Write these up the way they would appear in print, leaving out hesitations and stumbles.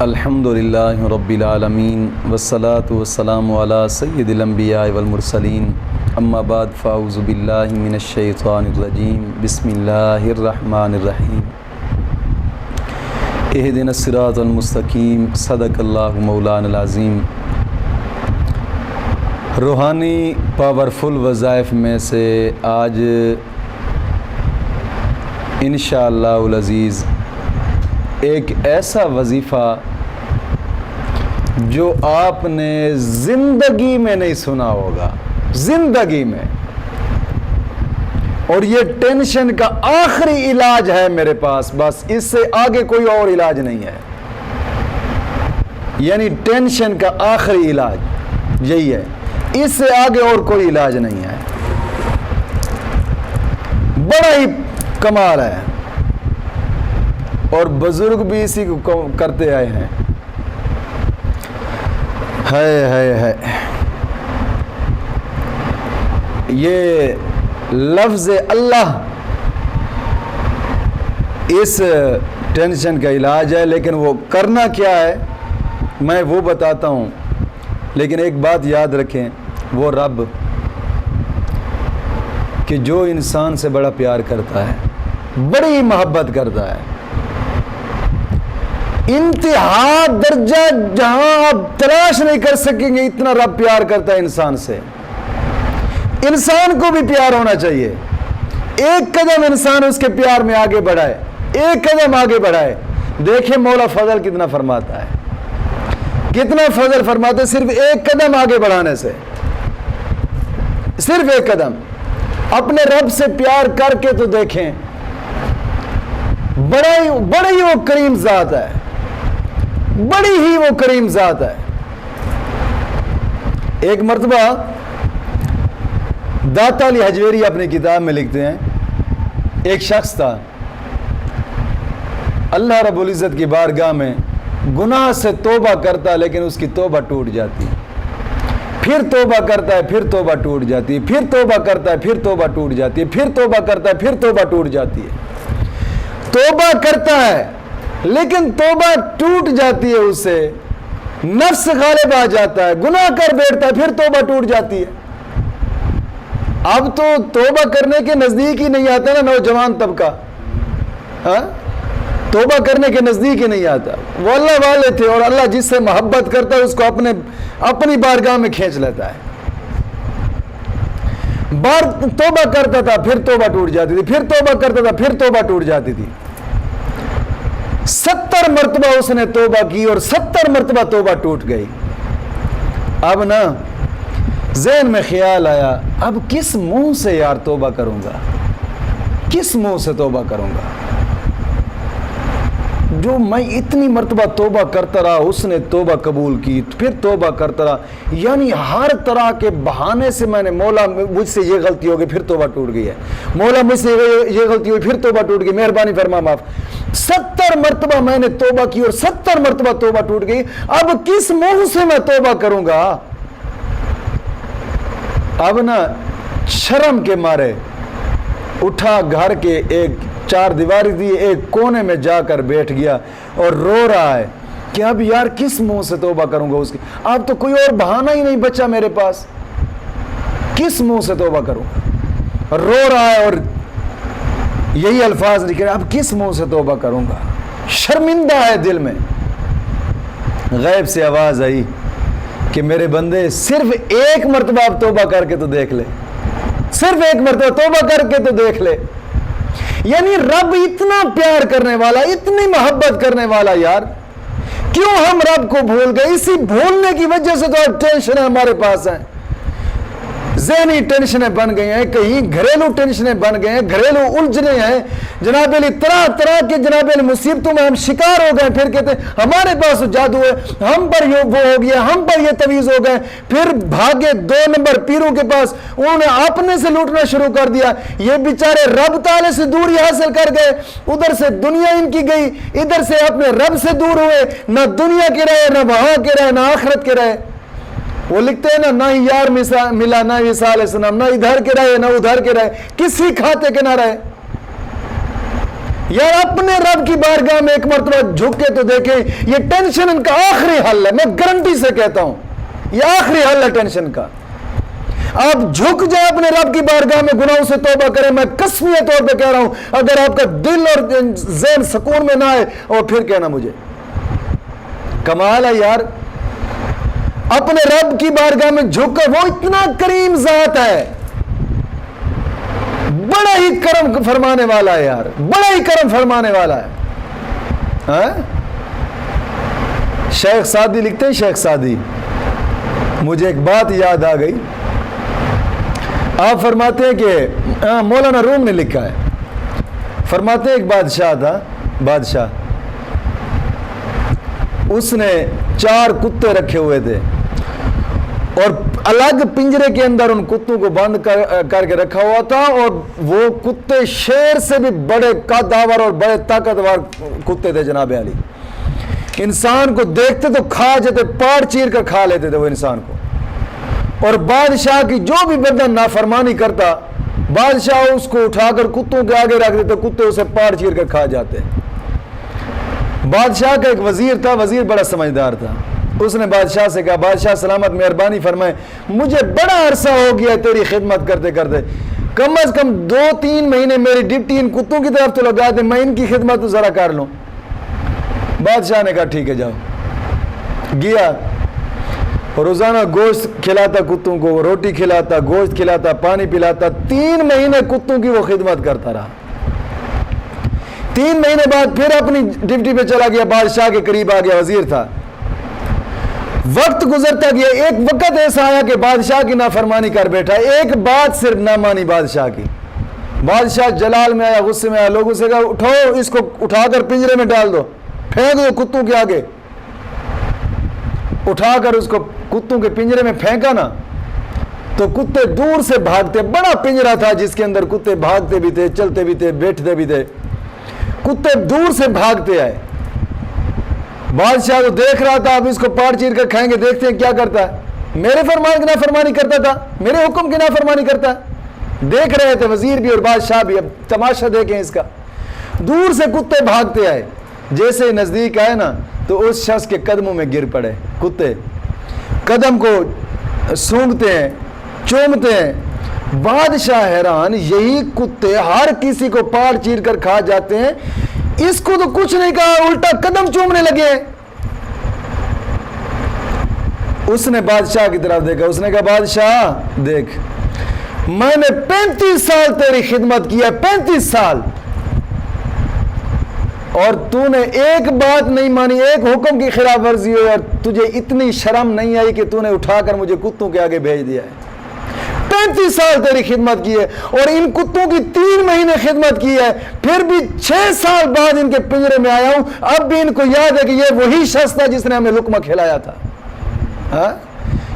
الحمدللہ رب العالمین والصلاة والسلام علی سید الانبیاء والمرسلین اما بعد فاعوذ باللہ من الشیطان الرجیم بسم اللہ الرحمن الرحیم اہدنا الصراط المستقیم صدق اللہ مولانا العظیم۔ روحانی پاورفل وظائف میں سے آج انشاءاللہ العزیز ایک ایسا وظیفہ جو آپ نے زندگی میں نہیں سنا ہوگا، زندگی میں، اور یہ ٹینشن کا آخری علاج ہے میرے پاس، بس اس سے آگے کوئی اور علاج نہیں ہے، یعنی ٹینشن کا آخری علاج یہی ہے، اس سے آگے اور کوئی علاج نہیں ہے، بڑا ہی کمال ہے، اور بزرگ بھی اسی کو کرتے آئے ہیں۔ ہے یہ لفظ اللہ اس ٹینشن کا علاج ہے، لیکن وہ کرنا کیا ہے میں وہ بتاتا ہوں، لیکن ایک بات یاد رکھیں، وہ رب کہ جو انسان سے بڑا پیار کرتا ہے، بڑی محبت کرتا ہے، انتہا درجہ جہاں آپ تلاش نہیں کر سکیں گے اتنا رب پیار کرتا ہے انسان سے۔ انسان کو بھی پیار ہونا چاہیے، ایک قدم انسان اس کے پیار میں آگے بڑھائے، ایک قدم آگے بڑھائے۔ دیکھیں مولا فضل کتنا فرماتا ہے، کتنا فضل فرماتا ہے صرف ایک قدم آگے بڑھانے سے، صرف ایک قدم اپنے رب سے پیار کر کے تو دیکھیں، بڑی ہی وہ کریم ذات ہے، بڑی ہی وہ کریم ذات ہے۔ ایک مرتبہ داتا علی حجویری اپنی کتاب میں لکھتے ہیں، ایک شخص تھا اللہ رب العزت کی بارگاہ میں گناہ سے توبہ کرتا، لیکن اس کی توبہ ٹوٹ جاتی، پھر توبہ کرتا ہے، پھر توبہ ٹوٹ جاتی ہے، پھر توبہ کرتا ہے، پھر توبہ ٹوٹ جاتی ہے، پھر توبہ کرتا ہے، پھر توبہ ٹوٹ جاتی ہے۔ توبہ کرتا ہے لیکن توبہ ٹوٹ جاتی ہے، اس سے نفس غالب آ جاتا ہے، گناہ کر بیٹھتا ہے، پھر توبہ ٹوٹ جاتی ہے۔ اب تو توبہ کرنے کے نزدیک ہی نہیں آتا نا نوجوان طبقہ، توبہ کرنے کے نزدیک ہی نہیں آتا۔ وہ اللہ والے تھے، اور اللہ جس سے محبت کرتا ہے اس کو اپنی بارگاہ میں کھینچ لیتا ہے۔ توبہ کرتا تھا، پھر توبہ ٹوٹ جاتی تھی، پھر توبہ کرتا تھا، پھر توبہ ٹوٹ جاتی تھی۔ 70 مرتبہ اس نے توبہ کی اور 70 مرتبہ توبہ ٹوٹ گئی۔ اب نا ذہن میں خیال آیا، اب کس منہ سے یار توبہ کروں گا، کس منہ سے توبہ کروں گا؟ جو میں اتنی مرتبہ توبہ کرتا رہا، اس نے توبہ قبول کی، پھر توبہ کرتا رہا، یعنی ہر طرح کے بہانے سے میں نے مولا مجھ سے یہ غلطی ہو گئی، پھر توبہ ٹوٹ گئی ہے، مولا مجھ سے یہ غلطی ہوئی، پھر توبہ ٹوٹ گئی، مہربانی فرما معاف۔ 70 مرتبہ میں نے توبہ کی اور 70 مرتبہ توبہ ٹوٹ گئی، اب کس منہ سے میں توبہ کروں گا؟ اب نا شرم کے مارے اٹھا، گھر کے ایک چار دیواری دی ایک کونے میں جا کر بیٹھ گیا اور رو رہا ہے کہ اب یار کس منہ سے توبہ کروں گا اس کی، اب تو کوئی اور بہانہ ہی نہیں بچا میرے پاس، کس منہ سے توبہ کروں؟ رو رہا ہے اور یہی الفاظ نکلے، اب کس منہ سے توبہ کروں گا؟ شرمندہ ہے دل میں۔ غیب سے آواز آئی کہ میرے بندے صرف ایک مرتبہ آپ توبہ کر کے تو دیکھ لے، صرف ایک مرتبہ توبہ کر کے تو دیکھ لے۔ یعنی رب اتنا پیار کرنے والا، اتنی محبت کرنے والا، یار کیوں ہم رب کو بھول گئے؟ اسی بھولنے کی وجہ سے تو ٹینشن ہمارے پاس ہیں، ذہنی ٹینشنیں بن گئی ہیں، کہیں گھریلو ٹینشنیں بن گئے ہیں، گھریلو الجھنے ہیں، جناب علی طرح طرح کے جناب علی مصیبتوں میں ہم شکار ہو گئے۔ پھر کہتے ہیں ہمارے پاس جادو ہے، ہم پر یہ وہ ہو گیا، ہم پر یہ تویز ہو گئے، پھر بھاگے 2 نمبر پیروں کے پاس، انہوں نے اپنے سے لوٹنا شروع کر دیا، یہ بیچارے رب تعالی سے دوری حاصل کر گئے، ادھر سے دنیا ان کی گئی، ادھر سے اپنے رب سے دور ہوئے، نہ دنیا کے رہے، نہ وہاں کے رہے، نہ آخرت کے رہے۔ وہ لکھتے ہیں نا، نہ ہی یار ملا، نہ عیسیٰ علیہ السلام، نہ ادھر کے رہے نہ ادھر کے رہے، کسی کھاتے کے نہ رہے۔ یار اپنے رب کی بارگاہ میں ایک مرتبہ جھک کے تو دیکھیں. یہ ٹینشن ان کا آخری حل ہے, میں گارنٹی سے کہتا ہوں یہ آخری حل ہے ٹینشن کا. آپ جھک جائیں اپنے رب کی بارگاہ میں, گناہوں سے توبہ کریں. میں قسمیہ طور پہ کہہ رہا ہوں, اگر آپ کا دل اور ذہن سکون میں نہ آئے اور پھر کہنا مجھے. کمال ہے یار, اپنے رب کی بارگاہ میں جھک کر, وہ اتنا کریم ذات ہے, بڑا ہی کرم فرمانے والا ہے یار, بڑا ہی کرم فرمانے والا ہے. شیخ سعدی لکھتے ہیں, شیخ سعدی, مجھے ایک بات یاد آ گئی. آپ فرماتے ہیں کہ مولانا روم نے لکھا ہے, فرماتے ہیں ایک بادشاہ تھا, بادشاہ, اس نے 4 کتے رکھے ہوئے تھے اور الگ پنجرے کے اندر ان کتوں کو بند کر کے رکھا ہوا تھا, اور وہ کتے شیر سے بھی بڑے قدآور اور بڑے طاقتور کتے تھے جناب علی. انسان کو دیکھتے تو کھا جاتے, پاڑ چیر کر کھا لیتے تھے وہ انسان کو. اور بادشاہ کی جو بھی بندہ نافرمانی کرتا, بادشاہ اس کو اٹھا کر کتوں کے آگے رکھ دیتے, کتے اسے پاڑ چیر کر کھا جاتے. بادشاہ کا ایک وزیر تھا, وزیر بڑا سمجھدار تھا. اس نے بادشاہ سے کہا, بادشاہ سلامت مہربانی فرمائے, مجھے بڑا عرصہ ہو گیا تیری خدمت کرتے کرتے, کم از کم 2-3 مہینے میری ڈپٹی ان کتوں کی طرف تو لگا دے, میں ان کی خدمت تو ذرا کر لوں. بادشاہ نے کہا ٹھیک ہے جاؤ. گیا, روزانہ گوشت کھلاتا کتوں کو, روٹی کھلاتا, گوشت کھلاتا, پانی پلاتا. 3 مہینے کتوں کی وہ خدمت کرتا رہا. 3 مہینے بعد پھر اپنی ڈپٹی پہ چلا گیا, بادشاہ کے قریب آ گیا, وزیر تھا. وقت گزرتا گیا, ایک وقت ایسا آیا کہ بادشاہ کی نافرمانی کر بیٹھا. ایک بات صرف نہ مانی بادشاہ کی. بادشاہ جلال میں آیا, غصے میں آیا, لوگوں سے کہا اٹھاؤ اس کو, اٹھا کر پنجرے میں ڈال دو, پھینک دو کتوں کے آگے. اٹھا کر اس کو کتوں کے پنجرے میں پھینکا نا, تو کتے دور سے بھاگتے. بڑا پنجرا تھا جس کے اندر کتے بھاگتے بھی تھے, چلتے بھی تھے, بیٹھتے بھی تھے. کتے دور سے بھاگتے آئے. بادشاہ تو دیکھ رہا تھا, اب اس کو پاڑ چیر کر کھائیں گے, دیکھتے ہیں کیا کرتا ہے. میرے فرمان کی نافرمانی کرتا تھا, میرے حکم کی نافرمانی کرتا ہے. دیکھ رہے تھے وزیر بھی اور بادشاہ بھی, اب تماشا دیکھیں اس کا. دور سے کتے بھاگتے آئے, جیسے نزدیک آئے نا تو اس شخص کے قدموں میں گر پڑے. کتے قدم کو سونگتے ہیں, چومتے ہیں. بادشاہ حیران, یہی کتے ہر کسی کو پاڑ چیر کر کھا جاتے ہیں, اس کو تو کچھ نہیں کہا, الٹا قدم چومنے لگے. اس نے بادشاہ کی طرف دیکھا, اس نے کہا بادشاہ دیکھ, میں نے 35 سال تیری خدمت کی ہے, 35 سال, اور تو نے ایک بات نہیں مانی, ایک حکم کی خلاف ورزی ہوئی, اور تجھے اتنی شرم نہیں آئی کہ تو نے اٹھا کر مجھے کتوں کے آگے بھیج دیا ہے. 35 سال تیری خدمت کی ہے, اور ان کتوں کی 3 مہینے خدمت کی ہے, پھر بھی 6 سال بعد ان کے پنجرے میں آیا ہوں. اب بھی ان کو یاد ہے کہ یہ وہی شخص تھا جس نے ہمیں لقمہ کھلایا تھا.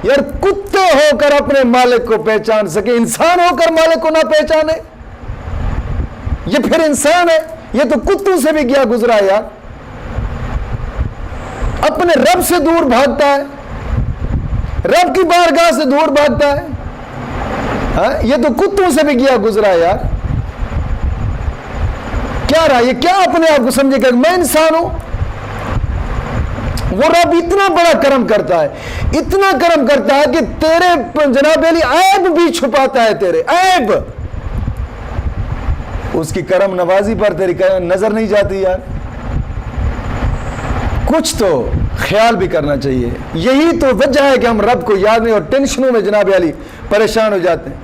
یار کتے ہو کر اپنے مالک کو پہچان سکے, انسان ہو کر مالک کو نہ پہچانے, یہ پھر انسان ہے؟ یہ تو کتوں سے بھی گیا گزرا ہے یار. اپنے رب سے دور بھاگتا ہے, رب کی بارگاہ سے دور بھاگتا ہے. یہ تو کتوں سے بھی گیا گزرا ہے یار. کیا رہا, یہ کیا اپنے آپ کو سمجھے کہ میں انسان ہوں؟ وہ رب اتنا بڑا کرم کرتا ہے, اتنا کرم کرتا ہے کہ تیرے جناب علی عیب بھی چھپاتا ہے, تیرے عیب. اس کی کرم نوازی پر تیری نظر نہیں جاتی یار. کچھ تو خیال بھی کرنا چاہیے. یہی تو وجہ ہے کہ ہم رب کو یاد نہیں, اور ٹینشنوں میں جناب علی پریشان ہو جاتے ہیں.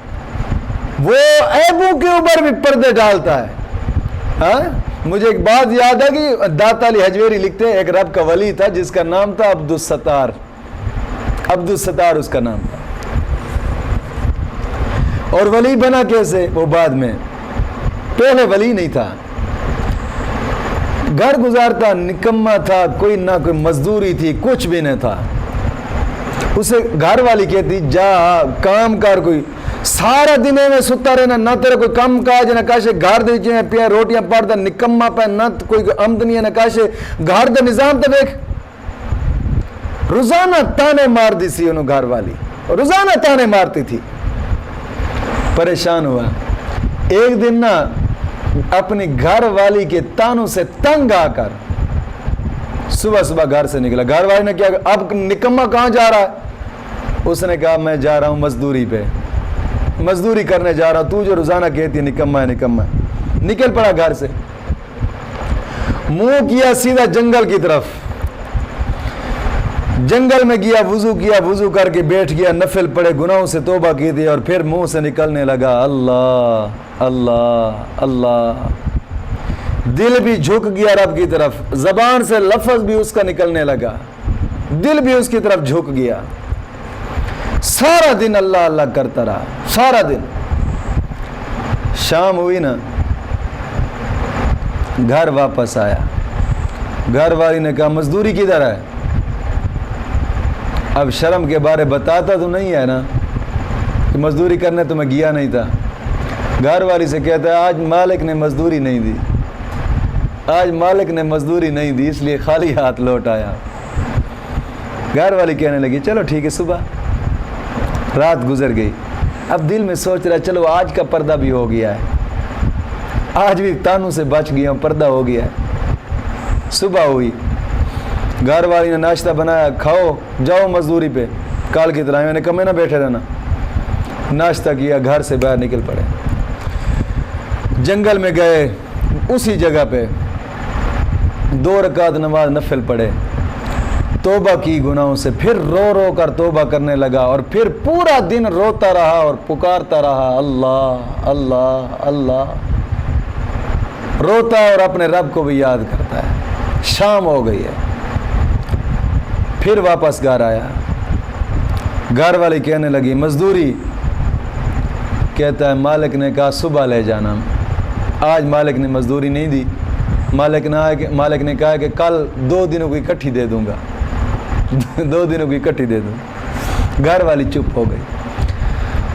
وہ عیبوں کے اوپر بھی پردے ڈالتا ہے. مجھے ایک بات یاد ہے کہ داتا علی حجویری لکھتے ہیں, ایک رب کا ولی تھا جس کا نام تھا عبدالستار. عبدالستار اس کا نام تھا. اور ولی بنا کیسے؟ وہ بعد میں, پہلے ولی نہیں تھا, گھر گزارتا, نکما تھا, کوئی نہ کوئی مزدوری تھی, کچھ بھی نہیں تھا. اسے گھر والی کہتی جا کام کر, کوئی سارا دن میں ستا رہنا, نہ تیرا کوئی کام کاج, نہ کاشے گھر دے پیا روٹیاں پڑتا, نکما پہ نہ کوئی آمدنی ہے, نہ کاشے گھر دا نظام تو دیکھ. روزانہ تانے مار دی سی انہوں گھر والی, روزانہ تانے مارتی تھی. پریشان ہوا. ایک دن نا اپنی گھر والی کے تانوں سے تنگ آ کر صبح صبح گھر سے نکلا. گھر والی نے کیا, اب نکما کہاں جا رہا ہے؟ اس نے کہا میں جا رہا ہوں مزدوری پہ, مزدوری کرنے جا رہا ہوں, تو جو روزانہ کہتی ہے نکما ہے نکما ہے. نکل پڑا گھر سے, منہ کیا سیدھا جنگل کی طرف. جنگل میں گیا, وضو کیا, وضو کر کے بیٹھ گیا, نفل پڑے, گناہوں سے توبہ کی تھی, اور پھر منہ سے نکلنے لگا اللہ اللہ اللہ. دل بھی جھک گیا رب کی طرف, زبان سے لفظ بھی اس کا نکلنے لگا, دل بھی اس کی طرف جھک گیا. سارا دن اللہ اللہ کرتا رہا, سارا دن. شام ہوئی نا, گھر واپس آیا. گھر والی نے کہا مزدوری کدھر ہے؟ اب شرم کے بارے بتاتا تو نہیں ہے نا کہ مزدوری کرنے تو میں گیا نہیں تھا. گھر والی سے کہتا ہے آج مالک نے مزدوری نہیں دی, آج مالک نے مزدوری نہیں دی, اس لیے خالی ہاتھ لوٹ آیا. گھر والی کہنے لگی چلو ٹھیک ہے. صبح رات گزر گئی. اب دل میں سوچ رہا چلو آج کا پردہ بھی ہو گیا ہے, آج بھی تانوں سے بچ گیا ہوں, پردہ ہو گیا ہے. صبح ہوئی, گھر والی نے ناشتہ بنایا, کھاؤ جاؤ مزدوری پہ, کال کی طرح. میں نے کہا میں نہ بیٹھے رہنا. ناشتہ کیا, گھر سے باہر نکل پڑے, جنگل میں گئے. اسی جگہ پہ 2 رکعت نماز نفل پڑھے, توبہ کی گناہوں سے, پھر رو رو کر توبہ کرنے لگا, اور پھر پورا دن روتا رہا اور پکارتا رہا اللہ اللہ اللہ. روتا ہے اور اپنے رب کو بھی یاد کرتا ہے. شام ہو گئی ہے, پھر واپس گھر آیا. گھر والی کہنے لگی مزدوری؟ کہتا ہے مالک نے کہا صبح لے جانا. آج مالک نے مزدوری نہیں دی. مالک نے کہا کہ کل 2 دنوں کی اکٹھی دے دوں گا, 2 دنوں کی اکٹھی دے دوں. گھر والی چپ ہو گئی.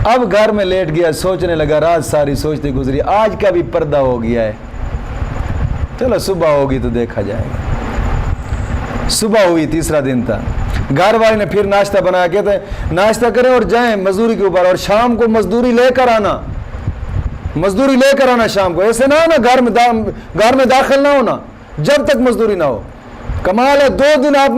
اب گھر میں لیٹ گیا, سوچنے لگا, رات ساری سوچتے گزری, آج کا بھی پردہ ہو گیا ہے, چلو صبح ہوگی تو دیکھا جائے گا. صبح ہوئی, تیسرا دن تھا. گھر والے نے پھر ناشتہ بنایا. کہتے ہیں ناشتہ کریں اور جائیں مزدوری کے اوپر, اور شام کو مزدوری لے کر آنا, مزدوری لے کر آنا شام کو. ایسے نہ ہونا گھر میں داخل نہ ہونا جب تک مزدوری نہ ہو. کمال ہے 2 دن آپ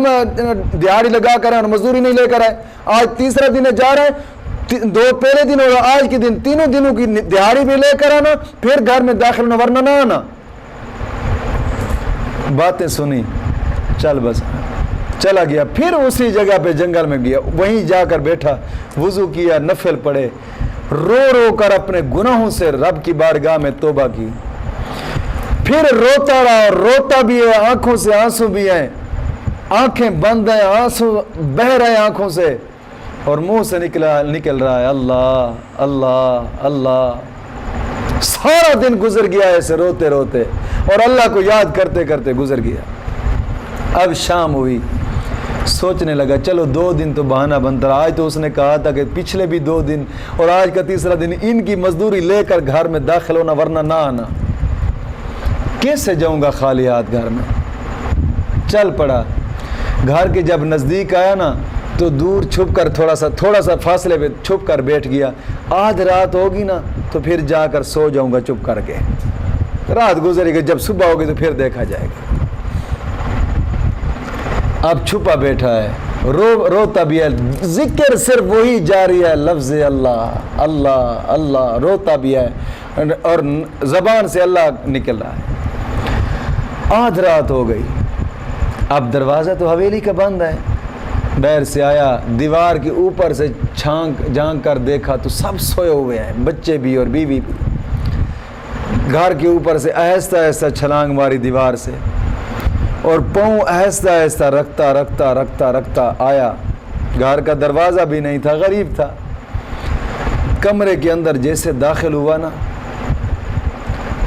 دیہاڑی لگا کر آئے اور مزدوری نہیں لے کر آئے. آج تیسرا دن جا رہے ہیں, 2 پہلے دن ہوگا, آج کے دن 3 دنوں کی دیہاڑی بھی لے کر آنا, پھر گھر میں داخل ہونا, ورنہ نہ آنا. باتیں سنی, چل بس چلا گیا. پھر اسی جگہ پہ جنگل میں گیا, وہیں جا کر بیٹھا, وضو کیا, نفل پڑھے, رو رو کر اپنے گناہوں سے رب کی بارگاہ میں توبہ کی. پھر روتا رہا, اور روتا بھی ہے, آنکھوں سے آنسو بھی ہیں, آنکھیں بند ہیں, آنسو بہ رہے ہیں آنکھوں سے, اور منہ سے نکل رہا ہے اللہ اللہ اللہ. سارا دن گزر گیا ایسے روتے روتے, اور اللہ کو یاد کرتے کرتے گزر گیا. اب شام ہوئی, سوچنے لگا چلو 2 دن تو بہانہ بنتا رہا. آج تو اس نے کہا تھا کہ پچھلے بھی 2 دن اور آج کا تیسرا دن ان کی مزدوری لے کر گھر میں داخل ہونا, ورنہ نہ آنا. کیسے جاؤں گا خالی ہاتھ گھر میں؟ چل پڑا. گھر کے جب نزدیک آیا نا, تو دور چھپ کر تھوڑا سا فاصلے پہ چھپ کر بیٹھ گیا. آدھ رات ہوگی نا تو پھر جا کر سو جاؤں گا چپ کر کے. رات گزرے گی, جب صبح ہوگی تو پھر دیکھا جائے گا. اب چھپا بیٹھا ہے, روتا بھی ہے, ذکر صرف وہی جاری ہے, لفظ اللہ اللہ اللہ, روتا بھی ہے, اور زبان سے اللہ نکل رہا ہے. آدھ رات ہو گئی. اب دروازہ تو حویلی کا بند ہے. باہر سے آیا, دیوار کے اوپر سے جھانک کر دیکھا تو سب سوئے ہوئے ہیں, بچے بھی اور بیوی بھی. گھر کے اوپر سے آہستہ آہستہ چھلانگ ماری دیوار سے, اور پاؤں آہستہ آہستہ رکھتا آیا. گھر کا دروازہ بھی نہیں تھا, غریب تھا. کمرے کے اندر جیسے داخل ہوا نا,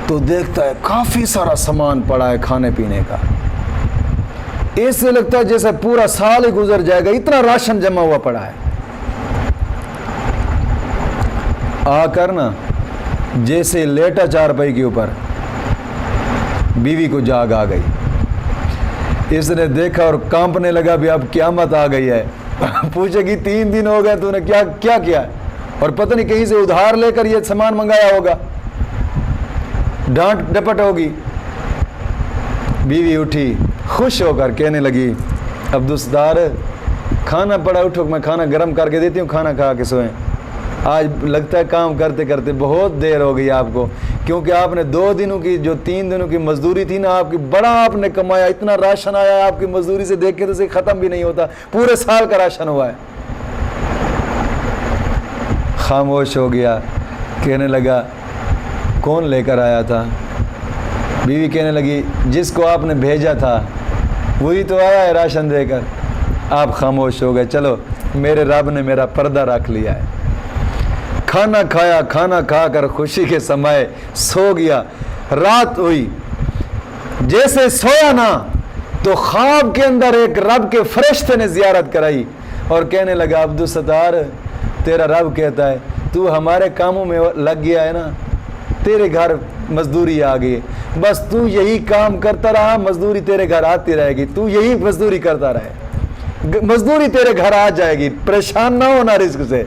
تو دیکھتا ہے کافی سارا سامان پڑا ہے کھانے پینے کا. ایسے لگتا ہے جیسے پورا سال ہی گزر جائے گا, اتنا راشن جمع ہوا پڑا ہے. آ کر نا جیسے لیٹا چارپائی کے اوپر, بیوی کو جاگ آ گئی. اس نے دیکھا اور کانپنے لگا, بھی اب قیامت آ گئی ہے. پوچھے کہ 3 دن ہو گئے تو نے کیا ہے, اور پتہ نہیں کہیں سے ادھار لے کر یہ سامان منگایا ہوگا. ڈانٹ ڈپٹ ہوگی. بیوی اٹھی خوش ہو کر کہنے لگی عبدالستار کھانا پڑا, اٹھو میں کھانا گرم کر کے دیتی ہوں, کھانا کھا کے سوئیں. آج لگتا ہے کام کرتے کرتے بہت دیر ہو گئی آپ کو, کیونکہ آپ نے 2 دنوں کی جو 3 دنوں کی مزدوری تھی نا آپ کی, بڑا آپ نے کمایا, اتنا راشن آیا آپ کی مزدوری سے, دیکھ کے تو اسے ختم بھی نہیں ہوتا, پورے سال کا راشن ہوا ہے. خاموش ہو گیا, کہنے لگا کون لے کر آیا تھا؟ بیوی کہنے لگی جس کو آپ نے بھیجا تھا وہی تو آیا ہے راشن دے کر. آپ خاموش ہو گئے, چلو میرے رب نے میرا پردہ رکھ لیا ہے. کھانا کھایا, کھانا کھا کر خوشی کے سمائے سو گیا. رات ہوئی, جیسے سویا نا تو خواب کے اندر ایک رب کے فرشتے نے زیارت کرائی اور کہنے لگا عبدالستار تیرا رب کہتا ہے تو ہمارے کاموں میں لگ گیا ہے نا, تیرے گھر مزدوری آ گئی, بس تو یہی کام کرتا رہا, مزدوری تیرے گھر آتی رہے گی, تو یہی مزدوری کرتا رہے, مزدوری تیرے گھر آ جائے گی, پریشان نہ ہونا رزق سے.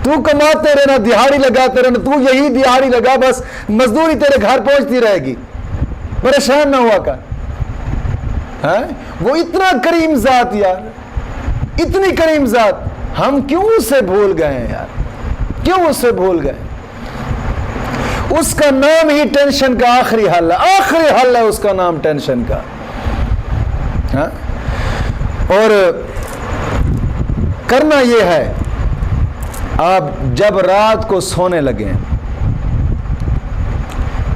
تو کماتے رہنا, دہاڑی لگاتے رہنا, تو یہی دہاڑی لگا, بس مزدوری تیرے گھر پہنچتی رہے گی, پریشان نہ ہوا کر. وہ اتنا کریم ذات یار, اتنی کریم ذات, ہم کیوں اسے بھول گئے ہیں یار, کیوں اسے بھول گئے؟ اس کا نام ہی ٹینشن کا آخری حل ہے, آخری حل ہے اس کا نام ٹینشن کا. اور کرنا یہ ہے, آپ جب رات کو سونے لگیں,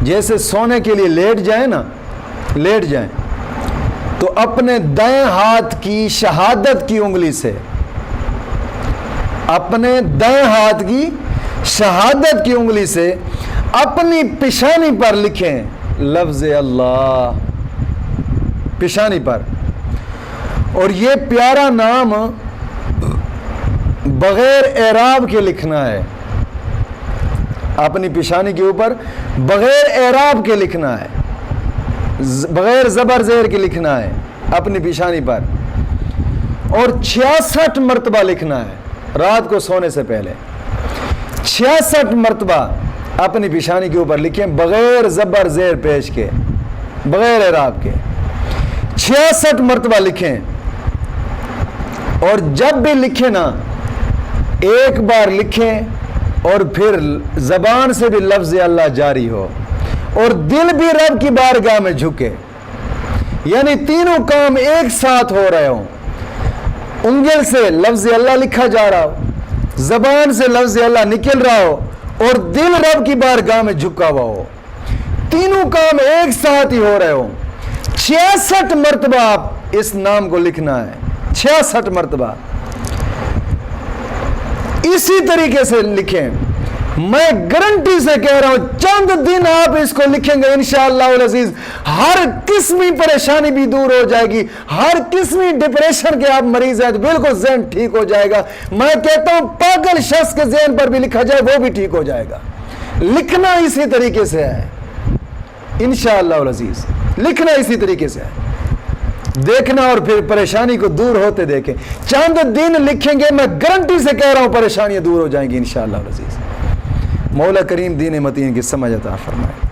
جیسے سونے کے لیے لیٹ جائیں نا, لیٹ جائیں تو اپنے دائیں ہاتھ کی شہادت کی انگلی سے, اپنے دائیں ہاتھ کی شہادت کی انگلی سے اپنی پیشانی پر لکھیں لفظ اللہ, پیشانی پر. اور یہ پیارا نام بغیر اعراب کے لکھنا ہے, اپنی پیشانی کے اوپر بغیر اعراب کے لکھنا ہے, بغیر زبر زیر کے لکھنا ہے اپنی پیشانی پر, اور 66 مرتبہ لکھنا ہے رات کو سونے سے پہلے. 66 مرتبہ اپنی پیشانی کے اوپر لکھیں بغیر زبر زیر پیش کے, بغیر اعراب کے. 66 مرتبہ لکھیں, اور جب بھی لکھیں نا ایک بار لکھیں اور پھر زبان سے بھی لفظ اللہ جاری ہو اور دل بھی رب کی بارگاہ میں جھکے, یعنی تینوں کام ایک ساتھ ہو رہے ہوں. انگل سے لفظ اللہ لکھا جا رہا ہو, زبان سے لفظ اللہ نکل رہا ہو, اور دل رب کی بارگاہ میں جھکا ہوا ہو, تینوں کام ایک ساتھ ہی ہو رہے ہوں. 66 مرتبہ آپ اس نام کو لکھنا ہے, 66 مرتبہ اسی طریقے سے لکھیں. میں گارنٹی سے کہہ رہا ہوں چند دن آپ اس کو لکھیں گے انشاءاللہ العزیز, ہر قسمی پریشانی بھی دور ہو جائے گی, ہر قسمی ڈپریشن کے آپ مریض ہیں تو بالکل ذہن ٹھیک ہو جائے گا. میں کہتا ہوں پاگل شخص کے ذہن پر بھی لکھا جائے وہ بھی ٹھیک ہو جائے گا. لکھنا اسی طریقے سے ہے انشاءاللہ العزیز, لکھنا اسی طریقے سے ہے, دیکھنا اور پھر پریشانی کو دور ہوتے دیکھیں. چند دن لکھیں گے, میں گارنٹی سے کہہ رہا ہوں پریشانیاں دور ہو جائیں گی انشاءاللہ العزیز. مولا کریم دین متین کی سمجھ عطا فرمائے.